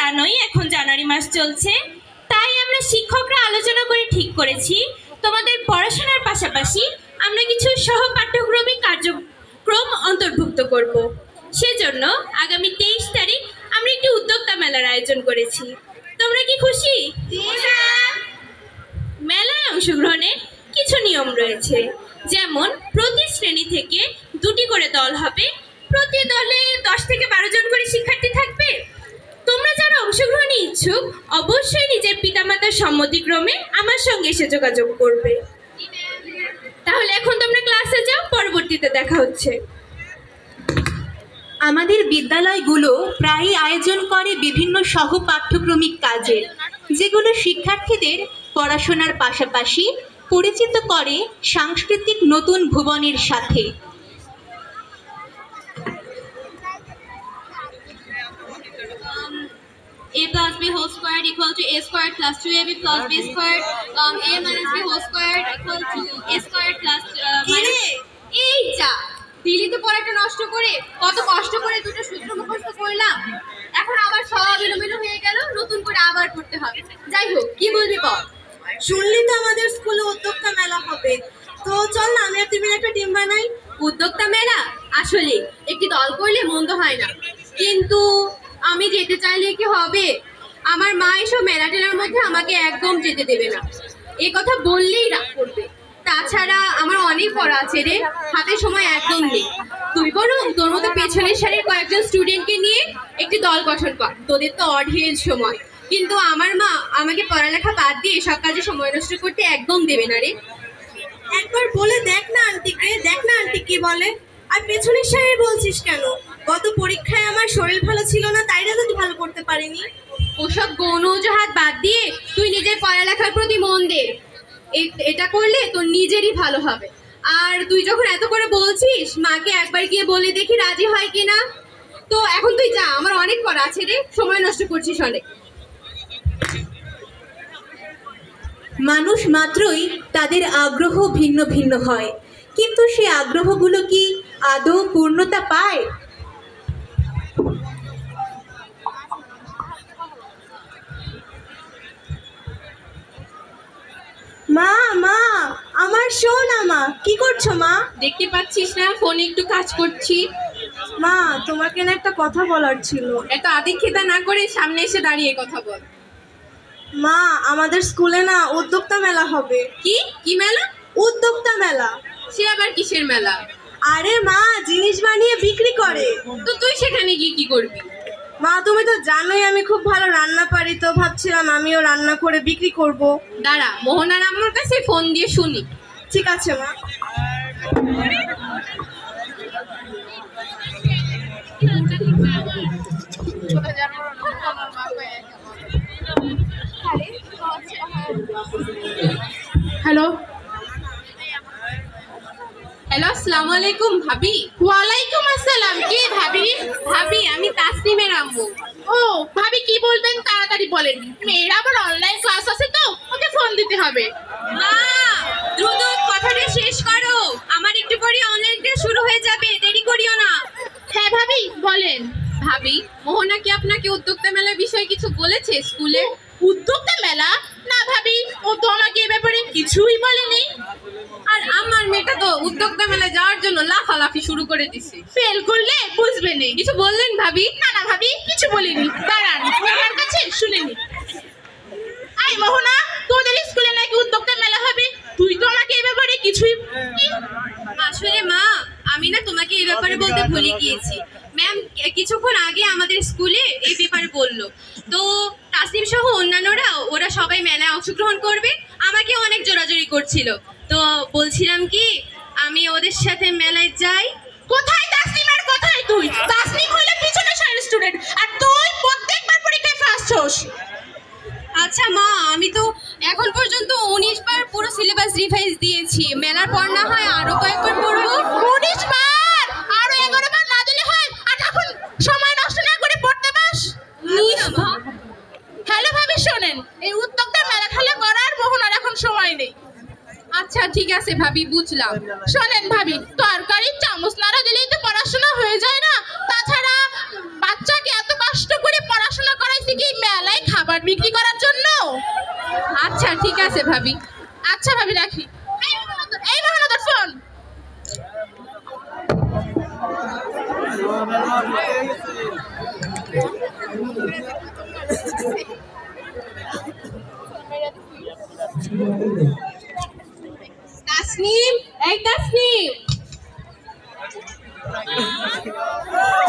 জানোই এখন জানুয়ারি মাস চলছে, তাই আমরা শিক্ষকরা আলোচনা করে ঠিক করেছি তোমাদের পড়াশোনার পাশাপাশি আমরা কিছু সহপাঠ্যক্রমিক কার্যক্রম অন্তর্ভুক্ত করব। সেজন্য আগামী 23 তারিখ আমরা একটি উদ্যোক্তা মেলার আয়োজন করেছি। তোমরা কি খুশি? মেলায় অংশগ্রহণের কিছু নিয়ম রয়েছে, যেমন প্রতি শ্রেণী থেকে 2টি করে দল হবে, প্রতি দলে 10 থেকে 12 জন করে শিক্ষার্থী থাকবে। তোমরা যারা অংশগ্রহণে ইচ্ছুক অবশ্যই নিজের পিতামাতার সম্মতিক্রমে আমার সঙ্গে এসে যোগাযোগ করবে। তাহলে এখন তোমরা ক্লাসে যাও, পরবর্তীতে দেখা হচ্ছে। আমাদের বিদ্যালয়গুলো প্রায়ই আয়োজন করে বিভিন্ন সহপাঠ্যক্রমিক কাজের, যেগুলো শিক্ষার্থীদের পড়াশোনার পাশাপাশি পরিচিত করে সাংস্কৃতিক নতুন ভুবনের সাথে। A plus B whole squared equal to A squared plus 2AB plus B squared, A minus B whole squared equal to A squared plus minus... এই যা দিলি তো পড়াটা নষ্ট করে, কত কষ্ট করে দুটো সূত্র মুখস্থ করলাম, এখন আবার সব এলোমেলো হয়ে গেল, নতুন করে আবার পড়তে হবে। যাই হোক, কি বলবি বল? শুনলি তো আমাদের স্কুলে উদ্যোক্তা মেলা হবে, তো চল না আমি আর তুই মিলে একটা টিম বানাই। উদ্যোক্তা মেলা আসলে একটি দল করলে মন্দ হয় না, কিন্তু আমি যেতে চাইলে কি হবে? আমার মা এসব মেলা টেলার মধ্যে আমাকে একদম যেতে দেবে না, এ কথা বললেই রাগ করবে। তাছাড়া আমার অনেক পড়া আছে রে, হাতে সময় একদম নেই। তুই বরং তোর মতো পেছনের সারির কয়েকজন স্টুডেন্টকে নিয়ে একটি দল গঠন কর, তোদের তো অঢেল সময়। কিন্তু আমার মা আমাকে পড়ালেখা বাদ দিয়ে সব কাজে সময় নষ্ট করতে একদম দেবে না রে। একবার বলে দেখ না আন্টিকে, দেখ না আন্টি কি বলে। আর পেছনের সারির বলছিস কেন? গত পরীক্ষায় আমার শরীর ভালো ছিল না, তাই রেজাল্ট ভালো করতে পারিনি। ওসব গৌণ অজুহাত বাদ দিয়ে তুই নিজের পড়ালেখার প্রতি মন দে, এটা করলে তোর নিজেরই ভালো হবে। আর তুই যখন এত করে বলছিস, মাকে একবার গিয়ে বলে দেখি রাজি হয় কিনা। তো এখন তুই যা, আমার অনেক পড়া আছে রে, সময় নষ্ট করছিস অনেক। মানুষ মাত্রই তাদের আগ্রহ ভিন্ন ভিন্ন হয়, কিন্তু সেই আগ্রহগুলো কি আদৌ পূর্ণতা পায়? মা মা আমার শোনা। মা কি করছো মা? দেখতে পাচ্ছিস না ফোনে একটু কাজ করছি। মা তোমাকে না একটা কথা বলার ছিল। এত আদিক্ষেতা না করে সামনে এসে দাঁড়িয়ে কথা বল। মা আমাদের স্কুলে না উদ্যোক্তা মেলা হবে। কি কি মেলা? উদ্যোক্তা মেলা। সে আবার কিসের মেলা? আরে মা, জিনিস বানিয়ে বিক্রি করে। তো তুই সেখানে গিয়ে কি করবি? মা তুমি তো জানোই আমি খুব ভালো রান্না পারি, তো ভাবছিলাম আমিও রান্না করে বিক্রি করব। দাঁড়া, মোহনার আম্মুর কাছে ফোন দিয়ে শুনি। ঠিক আছে মা। হ্যালো হ্যালো, আসসালামু আলাইকুম ভাবি। ওয়ালাইকুম আসসালাম। কে ভাবি? ভাবি আমি তাসনিমের আম্মু। ও ভাবি, কি বলবেন তাড়াতাড়ি বলেন, মেয়ের আবার অনলাইন ক্লাস আছে তো ওকে ফোন দিতে হবে। মা দ্রুত কথাটা শেষ করো, আমার একটু পরে অনলাইন ক্লাস শুরু হয়ে যাবে, দেরি করিও না। হ্যাঁ ভাবি বলেন। ভাবি, মোহনা কি আপনাকে উদ্যোক্তা মেলার বিষয়ে কিছু বলেছে স্কুলে? উদ্যোক্তা মেলা? না ভাবি, ও তো আমাকে এ ব্যাপারে কিছুই বলেনি। আর আমার মেয়েটা তো উদ্যোক্তা মেলায় যাওয়ার জন্য লাফালাফি শুরু করে দিছে। ফেল করলে বুঝবেনি। কিছু বললেন ভাবি? না না ভাবি, কিছু বলিনি। দাঁড়ান আমার কাছে শুনেনি। আই মোহনা, তোদের স্কুলে নাকি উদ্যোক্তা মেলা হবে, তুই তো আমাকে এ ব্যাপারে কিছুই। আসলে মা, আমি না তোমাকে এই ব্যাপারে বলতে ভুলে গিয়েছি। ম্যাম কিছুক্ষণ আগে আমাদের স্কুলে এই ব্যাপারে বললো, তো তাসনিম সহ অন্যান্যরা ওরা সবাই মেলায় অংশগ্রহণ করবে, আমাকে অনেক জোরাজোরি করছিল। তো বলছিলাম কি আমি ওদের সাথে মেলায় যাই। কোথায় তাসনিম আর কোথায় তুই? তাসনিম হলো পিছনে সারির স্টুডেন্ট, আর তুই প্রত্যেকবার পরীক্ষায় ফার্স্ট হোস। আচ্ছা মা, আমি তো এখন পর্যন্ত 19 বার পুরো সিলেবাস রিভাইজ দিয়েছি, মেলার পর না হয় আরো কয়েকবার পড়বো। 19 বার? আরো 11 বার না দিলে হয়? আর এখন সময় নষ্ট না করে পড়তে বাস। হ্যালো ভাবি শোনেন, এই উদ্যোক্তা মেলা খেলা করার মোহনার এখন সময় নেই। আচ্ছা ঠিক আছে ভাবি, বুঝলাম। শোনেন ভাবি, তরকারির চামচ নাড়া দিলেই তো পড়াশোনা হয়ে যায় না। তাছাড়া বাচ্চাকে এত কষ্ট করে পড়াশোনা করাইছি কি আছে ভাবি। আচ্ছা ভাবি, রাখি। এই মোহনা, তোর ফোন। তাসনিম, এই তাসনিম।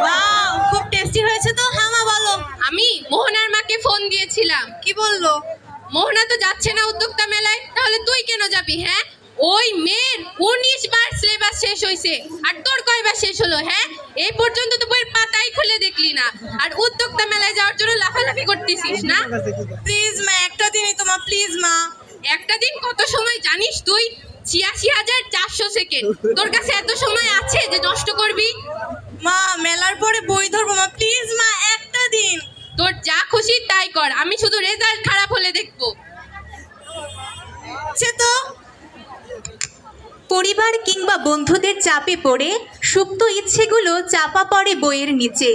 ওয়াও, খুব টেস্টি হয়েছে তো। হ্যাঁ মা, বলো। আমি মোহনার মাকে ফোন দিয়েছিলাম। কি বললো? মোহনা তো যাচ্ছে না উদ্যোক্তা মেলায়, তাহলে তুই কেন যাবি? হ্যাঁ, ওই মেয়ের 19 বার সিলেবাস শেষ হয়েছে, আর তোর কয়বার শেষ হলো? হ্যাঁ, এই পর্যন্ত তো বইয়ের পাতাই খুলে দেখলি না, আর উদ্যোক্তা মেলায় যাওয়ার জন্য লাফালাফি করতেছিস না? প্লিজ মা, একটা দিনই তো মা, প্লিজ মা। একটা দিন কত সময় জানিস তুই? ৮৬,৪০০ সেকেন্ড। তোর কাছে এত সময় আছে যে নষ্ট করবি? মা, মেলার পরে বই ধরবো মা, প্লিজ মা, একটা দিন। তোর যা খুশি তাই কর, আমি শুধু রেজাল্ট খারাপ হলে দেখবো। সে তো পরিবার কিংবা বন্ধুদের চাপে পড়ে সুপ্ত ইচ্ছেগুলো চাপা পড়ে বইয়ের নিচে।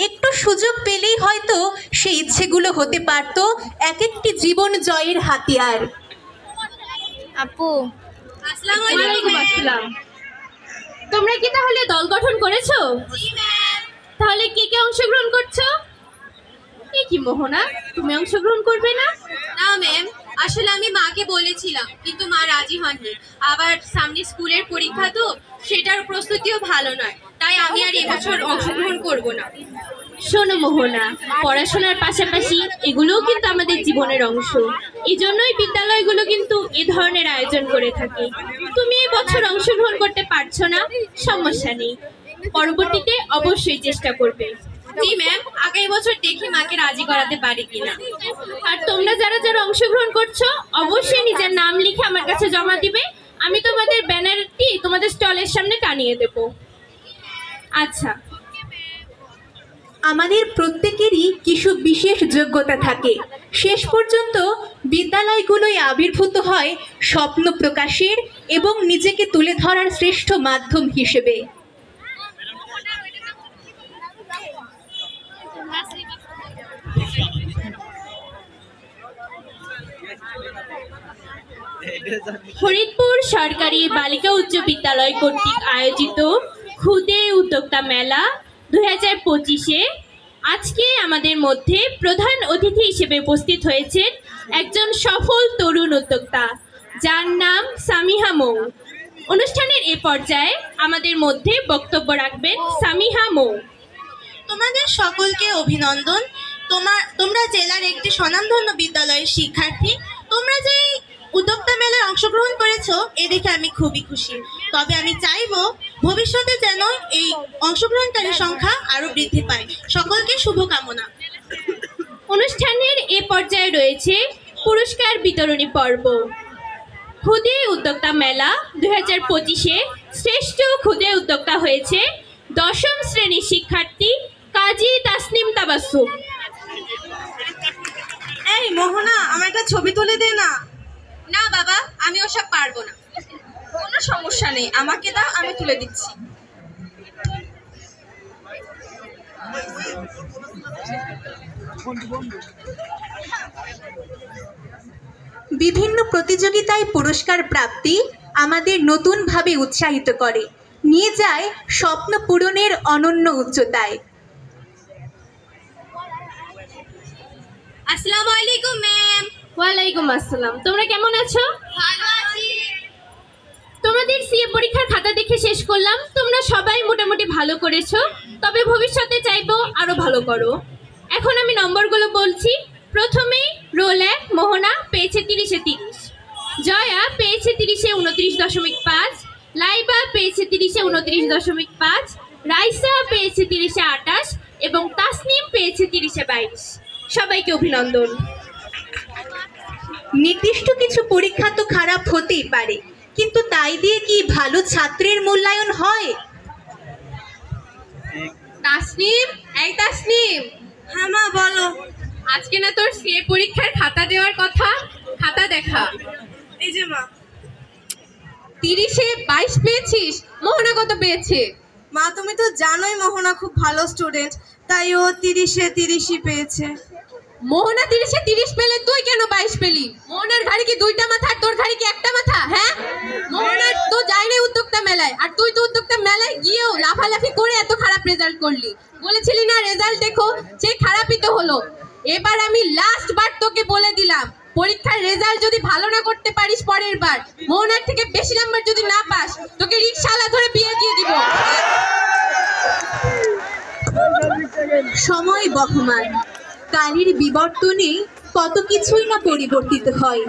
একটু সুযোগ পেলেই হয়তো সেই ইচ্ছেগুলো হতে পারত এক একটি জীবন জয়ের হাতিয়ার। আপু, আসসালামু ওয়ালাইকুম আসসালাম। তোমরা কি তাহলে দল গঠন করেছো? তাহলে কে কে অংশগ্রহণ করছো? এ কি মোহনা, তুমি অংশগ্রহণ করবে না? না ম্যাম, আসলে আমি মাকে বলেছিলাম, কিন্তু মা রাজি হননি। আবার সামনে স্কুলের পরীক্ষা তো, সেটার প্রস্তুতিও ভালো নয়, তাই আমি আর এবছর অংশগ্রহণ করব না। শোনো মোহনা, পড়াশোনার পাশাপাশি এগুলোও কিন্তু আমাদের জীবনের অংশ। এই জন্যই বিদ্যালয়গুলো কিন্তু এ ধরনের আয়োজন করে থাকে। তুমি এই বছর অংশগ্রহণ করতে পারছো না, সমস্যা নেই, পরবর্তীতে অবশ্যই চেষ্টা করবে। জি ম্যাম, আগামী বছর দেখি মাকে রাজি করাতে পারি কিনা। আর তোমরা যারা যারা অংশগ্রহণ করছো অবশ্যই নিজের নাম লিখে আমার কাছে জমা দিবে। আমি তোমাদের ব্যানারটি তোমাদের স্টলের সামনে টানিয়ে দেব। আচ্ছা, আমাদের প্রত্যেকেরই কিছু বিশেষ যোগ্যতা থাকে। শেষ পর্যন্ত বিদ্যালয়গুলোই আবির্ভূত হয় স্বপ্ন প্রকাশের এবং নিজেকে তুলে ধরার শ্রেষ্ঠ মাধ্যম হিসেবে। ফরিদপুর সরকারি বালিকা উচ্চ বিদ্যালয় কর্তৃক আয়োজিত ক্ষুদে উদ্যোক্তা মেলা 2025-এ আজকে আমাদের মধ্যে প্রধান অতিথি হিসেবে উপস্থিত হয়েছেন একজন সফল তরুণ উদ্যোক্তা, যার নাম সামিহা মৌ। অনুষ্ঠানের এ পর্যায়ে আমাদের মধ্যে বক্তব্য রাখবেন সামিহা মৌ। তোমাদের সকলকে অভিনন্দন। তোমরা জেলার একটি স্বনামধন্য বিদ্যালয়ের শিক্ষার্থী। তোমরা যে উদ্যোক্তা মেলায় অংশগ্রহণ করেছো, এ দেখে আমি খুবই খুশি। তবে আমি চাইবো ভবিষ্যতে যেন এই অংশগ্রহণকারী সংখ্যা আরো বৃদ্ধি পায়। সকলকে শুভকামনা। অনুষ্ঠানের এ পর্যায়ে রয়েছে পুরস্কার বিতরণী পর্ব। ক্ষুদে উদ্যোক্তা মেলা 2025-এ শ্রেষ্ঠ ক্ষুদে উদ্যোক্তা হয়েছে 10ম শ্রেণীর শিক্ষার্থী কাজী তাসনিম তাবাসসুম। এই মোহনা, আমার একটা ছবি তুলে দে না। না বাবা, আমি ওসব পারবো না। কোনো সমস্যা নেই, আমাকে দাও, আমি তুলে দিচ্ছি। বিভিন্ন প্রতিযোগিতায় পুরস্কার প্রাপ্তি আমাদের নতুনভাবে উৎসাহিত করে, নিয়ে যায় স্বপ্ন পূরণের অনন্য উচ্চতায়। আসসালামু আলাইকুম ম্যাম। ওয়ালাইকুম আসসালাম। তোমরা কেমন আছো? ভালো আছি। তোমাদের সিএ পরীক্ষার খাতা দেখে শেষ করলাম, তোমরা সবাই মোটামুটি ভালো করেছো, তবে ভবিষ্যতে চাইবো আরো ভালো করো। এখন আমি নম্বরগুলো বলছি। প্রথমেই রোল 1 মোহনা পেয়েছে 30-এ 30, জয়া পেয়েছে 30-এ 29.5, লাইবা পেয়েছে 30-এ 29.5, রাইসা পেয়েছে 30-এ 28 এবং তাসনিম পেয়েছে 30-এ 22। সবাইকে অভিনন্দন। নির্দিষ্ট কিছু পরীক্ষা তো খারাপ হতেই পারে, কিন্তু তাই দিয়ে কি ভালো ছাত্রের মূল্যায়ন হয়? তাসনিম, এই তাসনিম। হ্যাঁ মা, বলো। আজকে না তোর সিএ পরীক্ষার খাতা দেওয়ার কথা? খাতা দেখা। এই যে মা। 30-এ 22 পেয়েছিস? মোহনা কত পেয়েছে? মা, তুমি তো জানোই মোহনা খুব ভালো স্টুডেন্ট, তাই ও 30-এ 30ই পেয়েছে। মোহনা 30-এ 30 পেলে, তুই কেন 22 পেলি? মোহনার ঘাড়ি কি দুইটা মাথা আর তোর ঘাড়ি কি একটা মাথা? হ্যাঁ, মোহনার তো যায়নি উদ্যোক্তা মেলায়, আর তুই তো উদ্যোক্তা মেলায় গিয়েও লাফালাফি করে এত খারাপ রেজাল্ট করলি। বলেছিলি না রেজাল্ট দেখো, সেই খারাপই তো হলো। এবার আমি লাস্ট বার তোকে বলে দিলাম, পরীক্ষার রেজাল্ট যদি ভালো না করতে পারিস, পরের বার মোহনার থেকে বেশি নাম্বার যদি না পাস, তোকে রিকশালা ধরে বিয়ে দিয়ে দিব। সময় বহমান, কালের বিবর্তনে কত কিছুই না পরিবর্তিত হয়।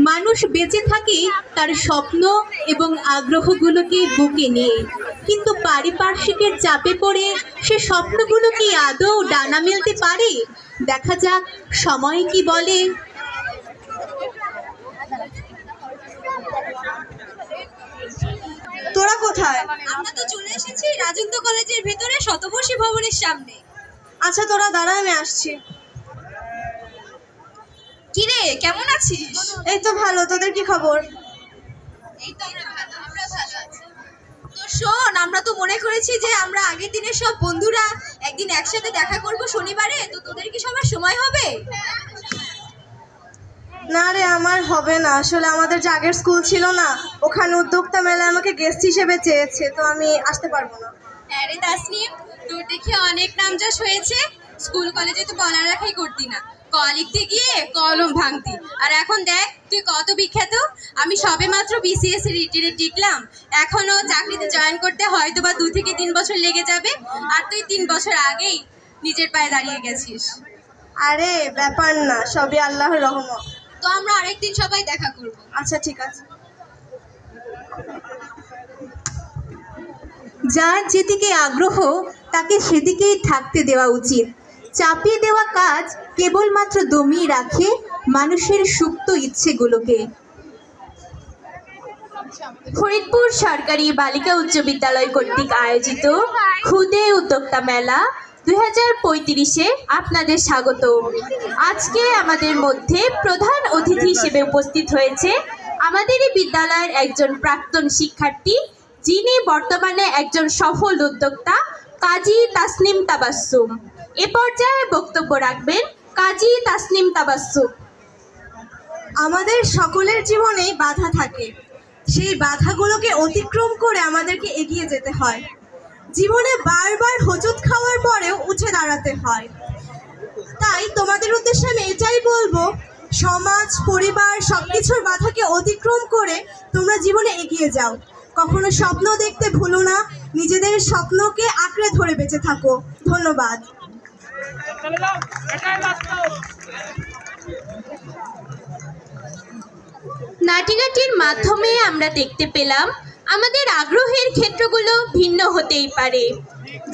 মানুষ বেঁচে থাকে তার স্বপ্ন এবং আগ্রহগুলোকে বুকে নিয়ে, কিন্তু পারিপার্শ্বিকের চাপে পড়ে সে স্বপ্নগুলো কি আদৌ ডানা মেলতে পারে? দেখা যাক সময় কি বলে। তোরা কোথায়? আমরা তো চলে এসেছি রাজেন্দ্র কলেজের ভেতরে শতবর্ষী ভবনের সামনে। আচ্ছা তোরা দাঁড়া, আমি আসছি। কিরে, কেমন আছিস? এই তো ভালো, তোদের কি খবর? এই তো আমরা ভালো আছি। তো শোন, আমরা তো মনে করেছি যে আমরা আগের দিনের সব বন্ধুরা একদিন একসাথে দেখা করব শনিবারে। তো তোদের কি সবার সময় হবে? না রে, আমার হবে না। আসলে আমাদের যে আগের স্কুল ছিল না, ওখানে উদ্যোক্তা মেলায় আমাকে গেস্ট হিসেবে চেয়েছে, তো আমি আসতে পারবো না। আরে তাসনিম, তোর দেখে অনেক নামযশ হয়েছে। স্কুল কলেজে তো পড়ালেখাই করতি না, ক লিখতে গিয়ে কলম ভাঙতি, আর এখন দেখ তুই কত বিখ্যাত। আমি সবে মাত্র বিসিএস রিটেনে টিকলাম, এখনো চাকরিতে জয়েন করতে হয়তো বা 2 থেকে 3 বছর লেগে যাবে, আর তুই 3 বছর আগেই নিজের পায়ে দাঁড়িয়ে গেছিস। আরে ব্যাপার না, সবই আল্লাহর রহমত। তো আমরা আরেকদিন সবাই দেখা করব। আচ্ছা ঠিক আছে। যার যেদিকে আগ্রহ তাকে সেদিকেই থাকতে দেওয়া উচিত। চাপিয়ে দেওয়া কাজ কেবলমাত্র দমিয়ে রাখে মানুষের সুপ্ত ইচ্ছেগুলোকে। ফরিদপুর সরকারি বালিকা উচ্চ বিদ্যালয় কর্তৃক আয়োজিত ক্ষুদে উদ্যোক্তা মেলা 2035-এ আপনাদের স্বাগত। আজকে আমাদের মধ্যে প্রধান অতিথি হিসেবে উপস্থিত হয়েছে আমাদেরই বিদ্যালয়ের একজন প্রাক্তন শিক্ষার্থী, যিনি বর্তমানে একজন সফল উদ্যোক্তা, কাজী তাসনিম তাবাসসুম। এ পর্যায়ে বক্তব্য রাখবেন কাজী তাসনিম তাবাসসুম। আমাদের সকলের জীবনেই বাধা থাকে, সেই বাধাগুলোকে অতিক্রম করে আমাদেরকে এগিয়ে যেতে হয়। জীবনে বারবার হোঁচট খাওয়ার পরেও উঠে দাঁড়াতে হয়। তাই তোমাদের উদ্দেশ্যে আমি এটাই বলবো, সমাজ, পরিবার সবকিছুর বাধাকে অতিক্রম করে তোমরা জীবনে এগিয়ে যাও। কখনো স্বপ্ন দেখতে ভুলো না, নিজেদের স্বপ্নকে আঁকড়ে ধরে বেঁচে থাকো। ধন্যবাদ। নাটিকাটির মাধ্যমে আমরা দেখতে পেলাম আমাদের আগ্রহের ক্ষেত্রগুলো ভিন্ন হতেই পারে।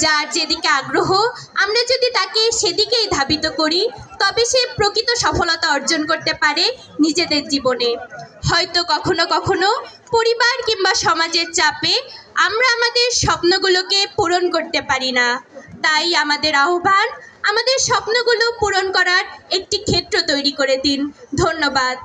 যার যেদিকে আগ্রহ, আমরা যদি তাকে সেদিকেই ধাবিত করি, তবে সে প্রকৃত সফলতা অর্জন করতে পারে নিজেদের জীবনে। হয়তো কখনো কখনো পরিবার কিংবা সমাজের চাপে আমরা আমাদের স্বপ্নগুলোকে পূরণ করতে পারি না। তাই আমাদের আহ্বান, আমাদের স্বপ্নগুলো পূরণ করার একটি ক্ষেত্র তৈরি করে দিন। ধন্যবাদ।